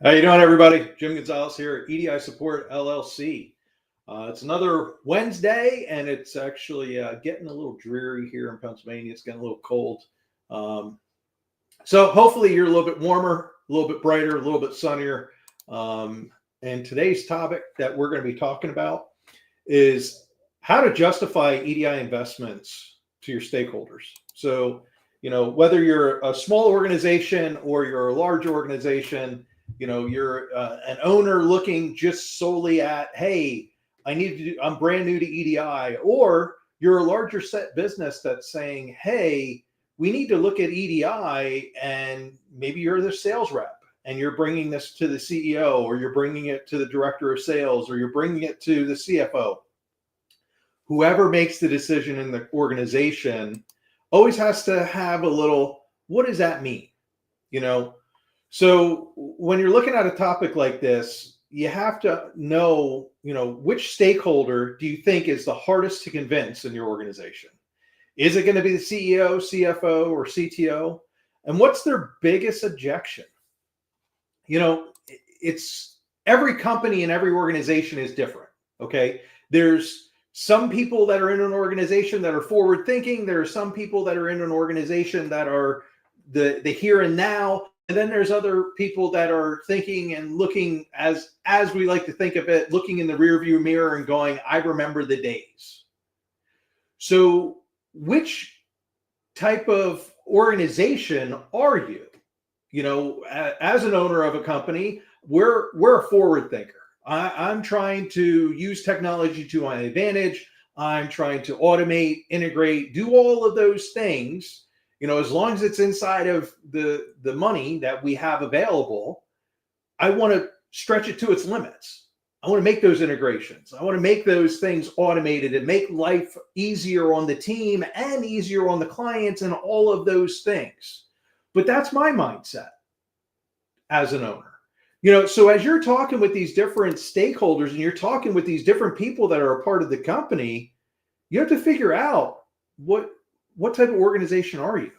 How you doing, everybody? Jim Gonzalez here at EDI Support LLC. It's another Wednesday, and it's actually getting a little dreary here in Pennsylvania. It's getting a little cold. So hopefully you're a little bit warmer, a little bit brighter, a little bit sunnier. And today's topic that we're going to be talking about is how to justify EDI investments to your stakeholders. So, whether you're a small organization or you're a large organization, you're an owner looking just solely at, hey, I'm brand new to EDI, or you're a larger set business that's saying, hey, we need to look at EDI, and maybe you're the sales rep and you're bringing this to the CEO, or you're bringing it to the director of sales, or you're bringing it to the CFO. Whoever makes the decision in the organization always has to have a little, what does that mean? So when you're looking at a topic like this, you have to know, which stakeholder do you think is the hardest to convince in your organization? Is it going to be the CEO, CFO, or CTO? And what's their biggest objection? It's every company and every organization is different. Okay. There's some people that are in an organization that are forward thinking. There are some people that are in an organization that are the here and now. And then there's other people that are thinking and looking, as we like to think of it, looking in the rearview mirror and going, I remember the days. So which type of organization are you? As an owner of a company, we're a forward thinker. I'm trying to use technology to my advantage. I'm trying to automate, integrate, do all of those things. As long as it's inside of the money that we have available, I want to stretch it to its limits. I want to make those integrations. I want to make those things automated and make life easier on the team and easier on the clients and all of those things. But that's my mindset as an owner. So as you're talking with these different stakeholders and you're talking with these different people that are a part of the company, you have to figure out what type of organization are you?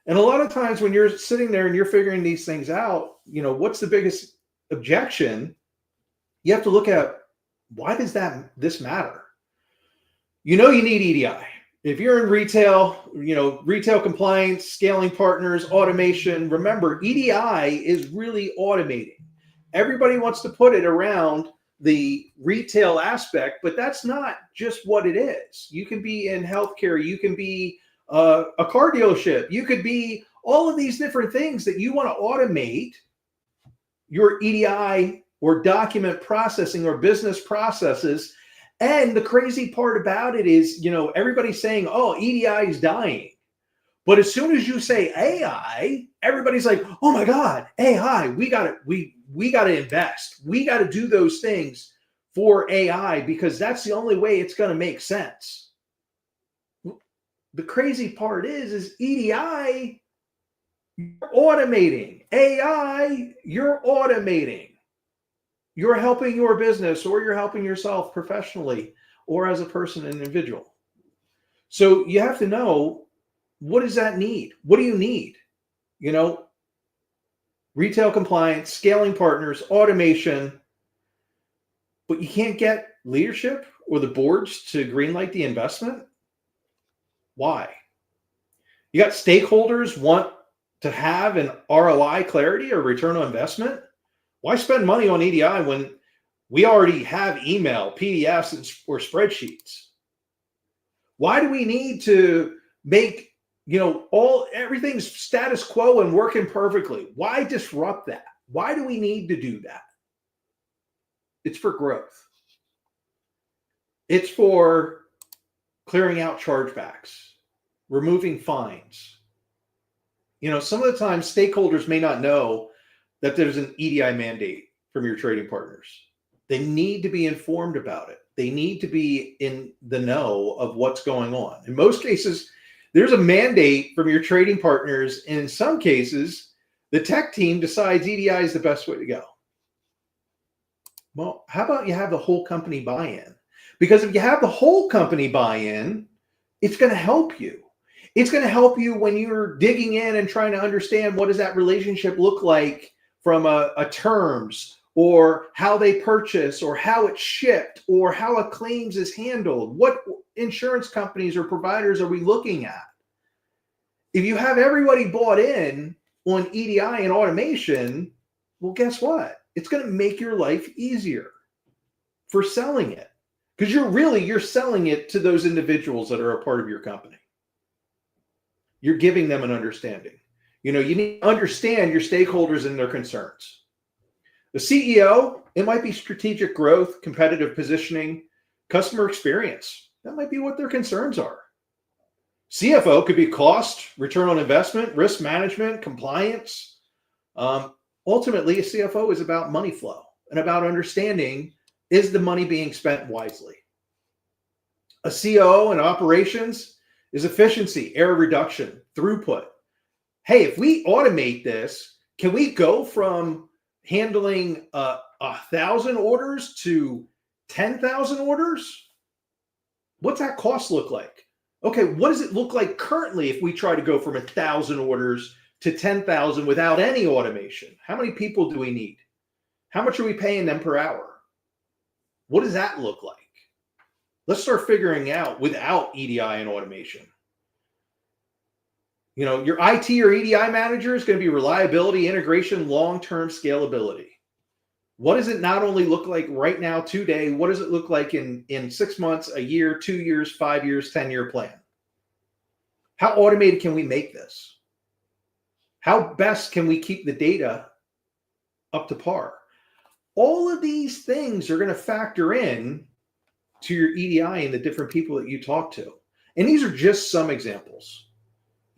And a lot of times when you're sitting there and you're figuring these things out, what's the biggest objection? You have to look at, why does this matter? You need EDI. If you're in retail, retail compliance, scaling partners, automation, remember, EDI is really automating. Everybody wants to put it around the retail aspect, but that's not just what it is. You can be in healthcare, you can be a car dealership, you could be all of these different things that you want to automate your EDI or document processing or business processes. And the crazy part about it is, everybody's saying, oh, EDI is dying. But as soon as you say AI, everybody's like, oh my God, AI, we got to invest. We got to do those things for AI because that's the only way it's going to make sense. The crazy part is EDI, you're automating. AI, you're automating. You're helping your business, or you're helping yourself professionally or as a person, an individual. So you have to know, what does that need? What do you need? Retail compliance, scaling partners, automation, but you can't get leadership or the boards to greenlight the investment? Why? You got stakeholders want to have an ROI clarity or return on investment. Why spend money on EDI when we already have email, PDFs, or spreadsheets? Why do we need to make, everything's status quo and working perfectly? Why disrupt that? Why do we need to do that? It's for growth. It's for clearing out chargebacks, removing fines. Some of the time stakeholders may not know that there's an EDI mandate from your trading partners. They need to be informed about it. They need to be in the know of what's going on. In most cases, there's a mandate from your trading partners. And in some cases, the tech team decides EDI is the best way to go. Well, how about you have the whole company buy-in? Because if you have the whole company buy-in, it's going to help you. It's going to help you when you're digging in and trying to understand what does that relationship look like from a terms or how they purchase or how it's shipped or how a claims is handled. What insurance companies or providers are we looking at? If you have everybody bought in on EDI and automation, well, guess what? It's going to make your life easier for selling it, because you're selling it to those individuals that are a part of your company. You're giving them an understanding. You need to understand your stakeholders and their concerns. The CEO, it might be strategic growth, competitive positioning, customer experience. That might be what their concerns are. CFO could be cost, return on investment, risk management, compliance. Ultimately, a CFO is about money flow and about understanding, is the money being spent wisely? A COO in operations is efficiency, error reduction, throughput. Hey, if we automate this, can we go from handling 1,000 orders to 10,000 orders? What's that cost look like? Okay, what does it look like currently if we try to go from 1,000 orders to 10,000 without any automation? How many people do we need? How much are we paying them per hour? What does that look like? Let's start figuring out without EDI and automation. Your IT or EDI manager is going to be reliability, integration, long-term scalability. What does it not only look like right now, today? What does it look like in 6 months, a year, 2 years, 5 years, 10-year plan? How automated can we make this? How best can we keep the data up to par? All of these things are going to factor in to your EDI and the different people that you talk to. And these are just some examples.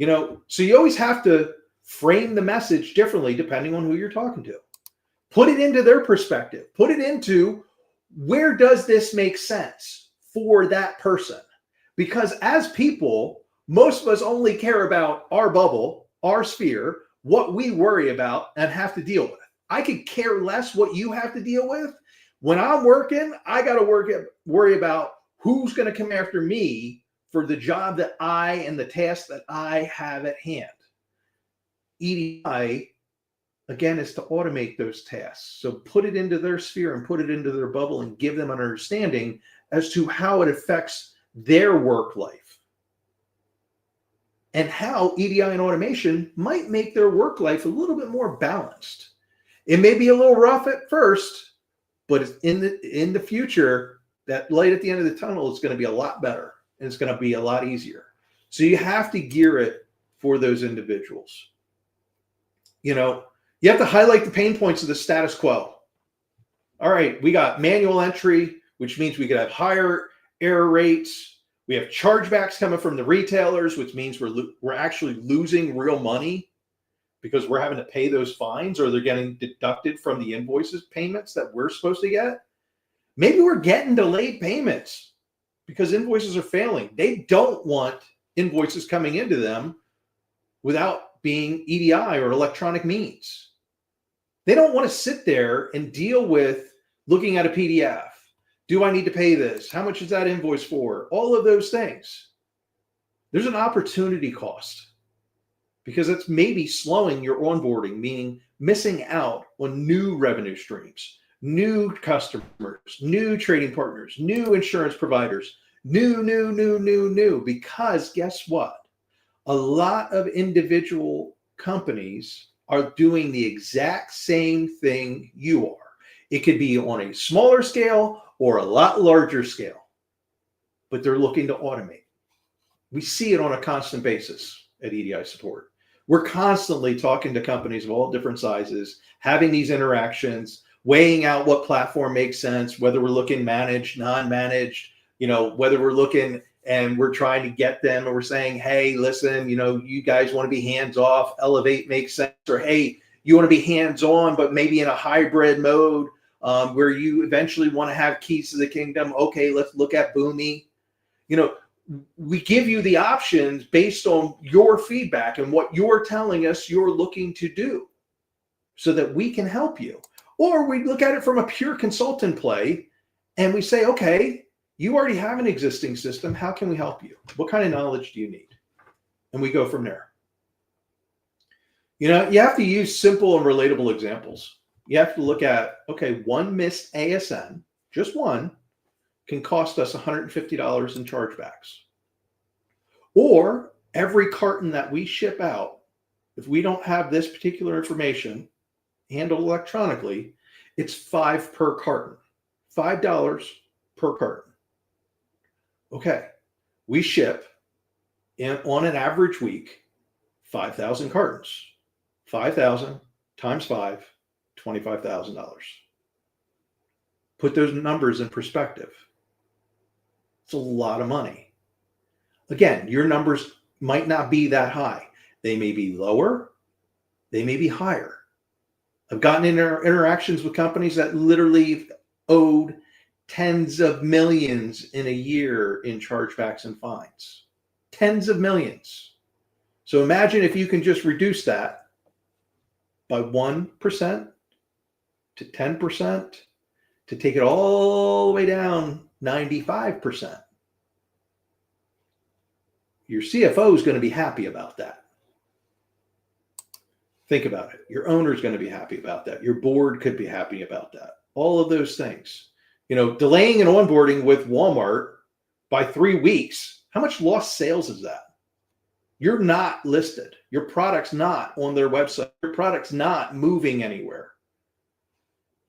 So you always have to frame the message differently depending on who you're talking to. Put it into their perspective. Put it into, where does this make sense for that person? Because as people, most of us only care about our bubble, our sphere, what we worry about and have to deal with. I could care less what you have to deal with. When I'm working, I got to worry about who's going to come after me for the job that and the task that I have at hand. EDI, again, is to automate those tasks. So put it into their sphere and put it into their bubble and give them an understanding as to how it affects their work life and how EDI and automation might make their work life a little bit more balanced. It may be a little rough at first, but in the future, that light at the end of the tunnel is going to be a lot better and it's going to be a lot easier. So you have to gear it for those individuals. You have to highlight the pain points of the status quo. All right, we got manual entry, which means we could have higher error rates. We have chargebacks coming from the retailers, which means we're actually losing real money because we're having to pay those fines, or they're getting deducted from the invoices payments that we're supposed to get. Maybe we're getting delayed payments because invoices are failing. They don't want invoices coming into them without being EDI or electronic means. They don't want to sit there and deal with looking at a PDF. Do I need to pay this? How much is that invoice for? All of those things. There's an opportunity cost because it's maybe slowing your onboarding, meaning missing out on new revenue streams, new customers, new trading partners, new insurance providers, new, because guess what? A lot of individual companies are doing the exact same thing you are. It could be on a smaller scale or a lot larger scale, but they're looking to automate. We see it on a constant basis at EDI Support. We're constantly talking to companies of all different sizes, having these interactions, weighing out what platform makes sense, whether we're looking managed, non-managed, whether we're looking and we're trying to get them and we're saying, hey, listen, you guys want to be hands-off, Elevate makes sense, or hey, you want to be hands-on, but maybe in a hybrid mode where you eventually want to have keys to the kingdom. Okay, let's look at Boomi. We give you the options based on your feedback and what you're telling us you're looking to do so that we can help you. Or we look at it from a pure consultant play and we say, okay, you already have an existing system. How can we help you? What kind of knowledge do you need? And we go from there. You know, you have to use simple and relatable examples. You have to look at, okay, one missed ASN, just one, can cost us $150 in chargebacks. Or every carton that we ship out, if we don't have this particular information handled electronically, it's $5 per carton, $5 per carton. Okay, we ship on an average week 5,000 cartons. 5,000 times 5, $25,000. Put those numbers in perspective. It's a lot of money. Again, your numbers might not be that high. They may be lower, they may be higher. I've gotten interactions with companies that literally owed tens of millions in a year in chargebacks and fines. Tens of millions. So imagine if you can just reduce that by 1% to 10% to take it all the way down 95%. Your CFO is going to be happy about that. Think about it. Your owner is going to be happy about that. Your board could be happy about that. All of those things. You know, delaying an onboarding with Walmart by 3 weeks. How much lost sales is that? You're not listed. Your product's not on their website. Your product's not moving anywhere.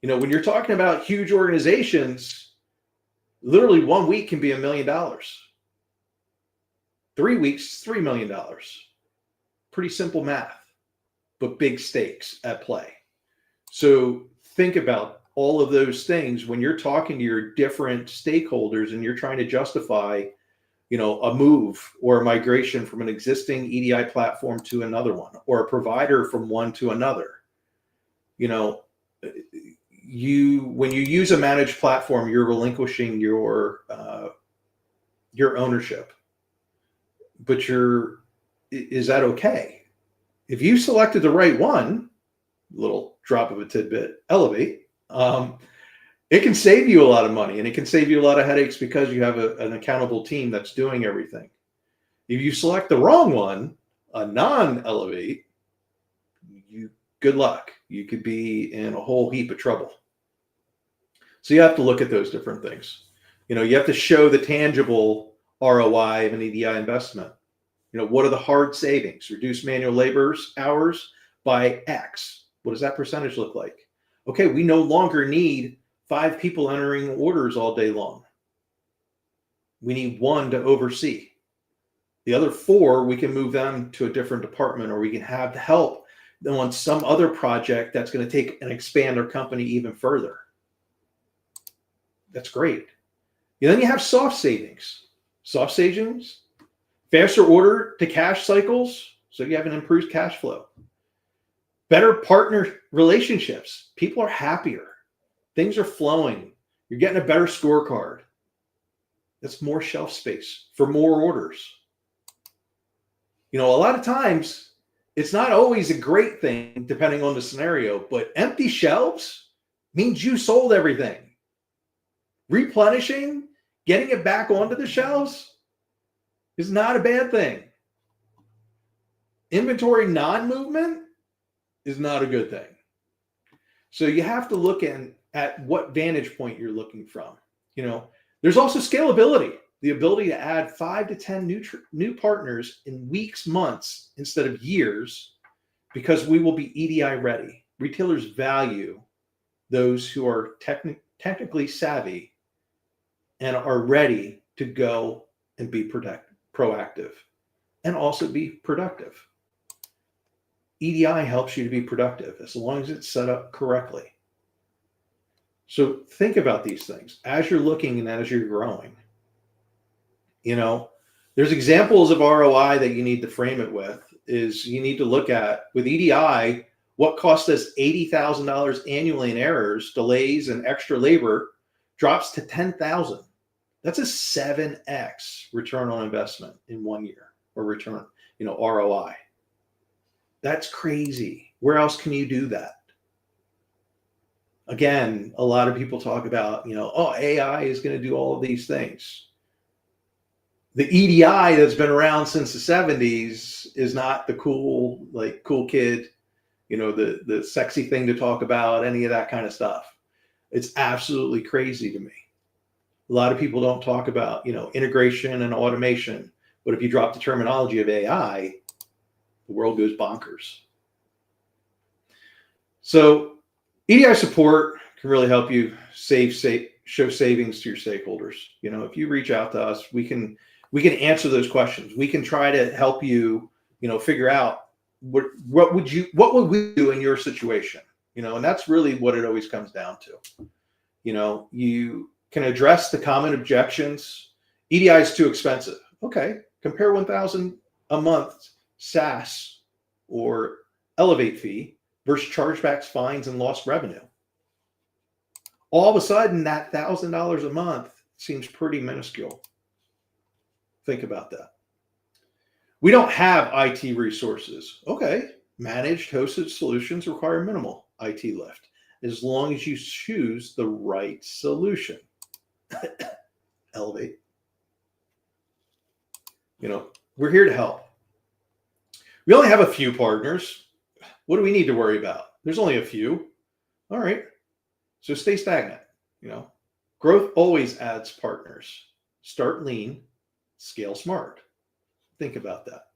You know, when you're talking about huge organizations, literally 1 week can be $1 million. 3 weeks, $3 million. Pretty simple math, but big stakes at play. So think about all of those things when you're talking to your different stakeholders and you're trying to justify, you know, a move or a migration from an existing EDI platform to another one, or a provider from one to another. You know, when you use a managed platform, you're relinquishing your ownership. But is that okay? If you selected the right one, little drop of a tidbit, Elevate, it can save you a lot of money, and it can save you a lot of headaches because you have an accountable team that's doing everything. If you select the wrong one, a non-Elevate, good luck. You could be in a whole heap of trouble. So you have to look at those different things. You know, you have to show the tangible ROI of an EDI investment. You know, what are the hard savings? Reduce manual labor hours by X. What does that percentage look like? Okay, we no longer need 5 people entering orders all day long. We need 1 to oversee. The other 4, we can move them to a different department, or we can have the help on some other project that's going to take and expand our company even further. That's great. And then you have soft savings. Soft savings, faster order to cash cycles, so you have an improved cash flow. Better partner relationships. People are happier. Things are flowing. You're getting a better scorecard. That's more shelf space for more orders. You know, a lot of times, it's not always a great thing depending on the scenario, but empty shelves means you sold everything. Replenishing, getting it back onto the shelves is not a bad thing. Inventory non-movement is not a good thing. So you have to look at what vantage point you're looking from. You know, there's also scalability, the ability to add 5 to 10 new partners in weeks, months, instead of years, because we will be EDI ready. Retailers value those who are technically savvy and are ready to go and be proactive and also be productive. EDI helps you to be productive as long as it's set up correctly. So think about these things as you're looking and as you're growing. You know, there's examples of ROI that you need to frame it with. Is you need to look at, with EDI, what cost us $80,000 annually in errors, delays, and extra labor drops to $10,000. That's a 7x return on investment in 1 year, or return, you know, ROI. That's crazy. Where else can you do that? Again, a lot of people talk about, you know, oh, AI is going to do all of these things. The EDI that's been around since the 70s is not the cool kid the sexy thing to talk about, any of that kind of stuff. It's absolutely crazy to me. A lot of people don't talk about, integration and automation, but if you drop the terminology of AI, the world goes bonkers. So EDI support can really help you show savings to your stakeholders. If you reach out to us, we can answer those questions. We can try to help you, figure out what would we do in your situation, and that's really what it always comes down to. You can address the common objections. EDI is too expensive. Okay, compare 1,000 a month SaaS or Elevate fee versus chargebacks, fines, and lost revenue. All of a sudden, that $1,000 a month seems pretty minuscule. Think about that. We don't have IT resources. Okay, managed hosted solutions require minimal IT lift as long as you choose the right solution. Elevate. We're here to help. We only have a few partners. What do we need to worry about? There's only a few. All right. So stay stagnant. Growth always adds partners. Start lean, scale smart. Think about that.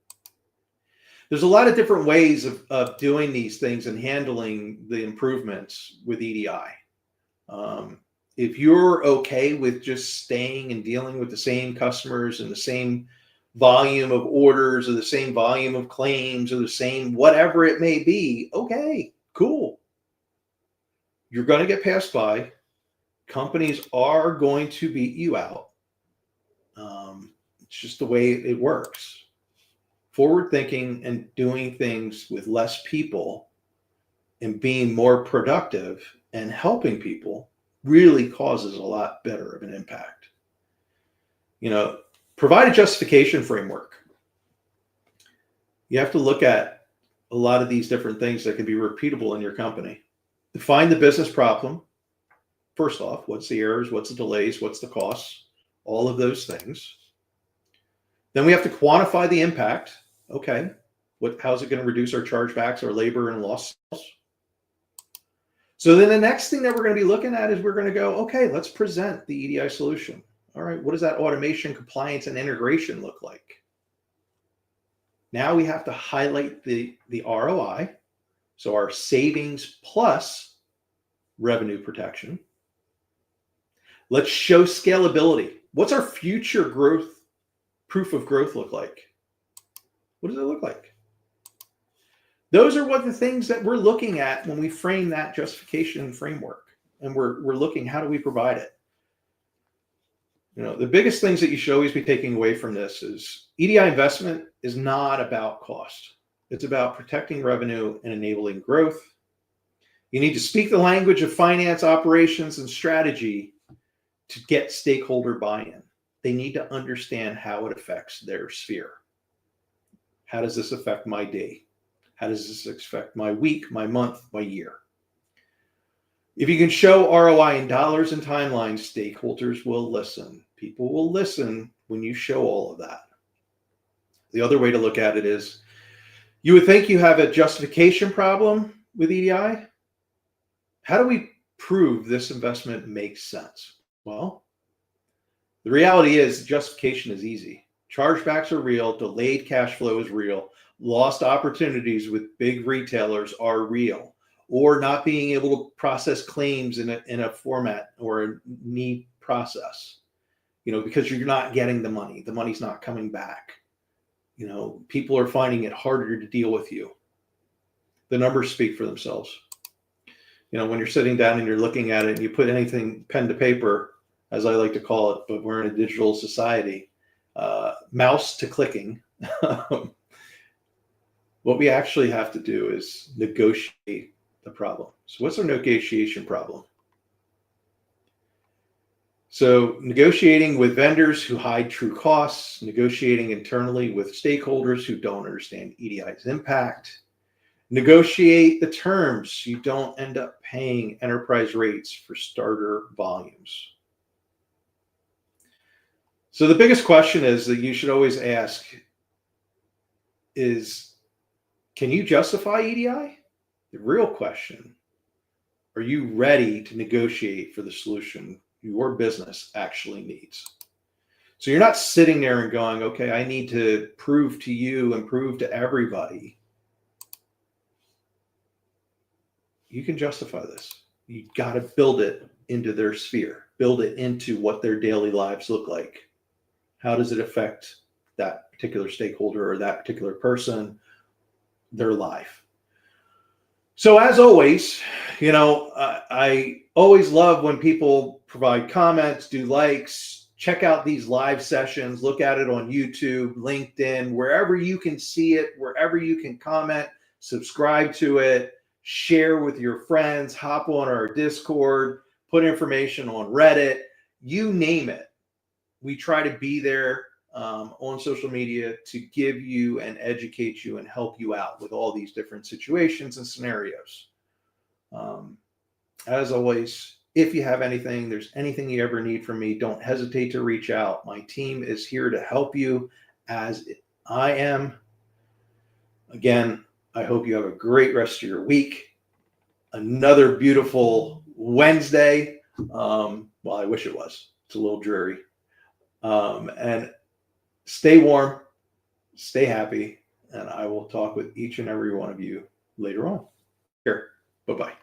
There's a lot of different ways of doing these things and handling the improvements with EDI. If you're okay with just staying and dealing with the same customers and the same volume of orders or the same volume of claims or the same whatever it may be, okay, cool. You're going to get passed by. Companies are going to beat you out. It's just the way it works. Forward thinking and doing things with less people and being more productive and helping people really causes a lot better of an impact. Provide a justification framework. You have to look at a lot of these different things that can be repeatable in your company. Define the business problem. First off, what's the errors, what's the delays, what's the costs, all of those things. Then we have to quantify the impact. Okay, how's it going to reduce our chargebacks, our labor, and lost sales? So then the next thing that we're going to be looking at is we're going to go, okay, let's present the EDI solution. All right, what does that automation, compliance, and integration look like? Now we have to highlight the ROI, so our savings plus revenue protection. Let's show scalability. What's our future growth, proof of growth look like? What does it look like? Those are what the things that we're looking at when we frame that justification framework. And we're looking, how do we provide it? The biggest things that you should always be taking away from this is EDI investment is not about cost. It's about protecting revenue and enabling growth. You need to speak the language of finance, operations, and strategy to get stakeholder buy-in. They need to understand how it affects their sphere. How does this affect my day? How does this affect my week, my month, my year? If you can show ROI in dollars and timelines, stakeholders will listen. People will listen when you show all of that. The other way to look at it is, you would think you have a justification problem with EDI. How do we prove this investment makes sense? Well, the reality is justification is easy. Chargebacks are real. Delayed cash flow is real. Lost opportunities with big retailers are real. Or not being able to process claims in a format or a neat process, because you're not getting the money. The money's not coming back. People are finding it harder to deal with you. The numbers speak for themselves. When you're sitting down and you're looking at it and you put anything pen to paper, as I like to call it, but we're in a digital society, mouse to clicking. What we actually have to do is negotiate the problem. So what's our negotiation problem? So negotiating with vendors who hide true costs, negotiating internally with stakeholders who don't understand EDI's impact, negotiate the terms so you don't end up paying enterprise rates for starter volumes. So the biggest question is that you should always ask is, can you justify EDI? The real question, are you ready to negotiate for the solution your business actually needs? So you're not sitting there and going, okay, I need to prove to you and prove to everybody. You can justify this. You got to build it into their sphere, build it into what their daily lives look like. How does it affect that particular stakeholder or that particular person, their life? So as always, I always love when people provide comments, do likes, check out these live sessions, look at it on YouTube, LinkedIn, wherever you can see it, wherever you can comment, subscribe to it, share with your friends, hop on our Discord, put information on Reddit, you name it. We try to be there on social media to give you and educate you and help you out with all these different situations and scenarios. As always, if you have anything, there's anything you ever need from me, don't hesitate to reach out. My team is here to help you as I am. Again, I hope you have a great rest of your week. Another beautiful Wednesday. Well, I wish it was. It's a little dreary. And stay warm, stay happy, and I will talk with each and every one of you later on. Here, bye-bye.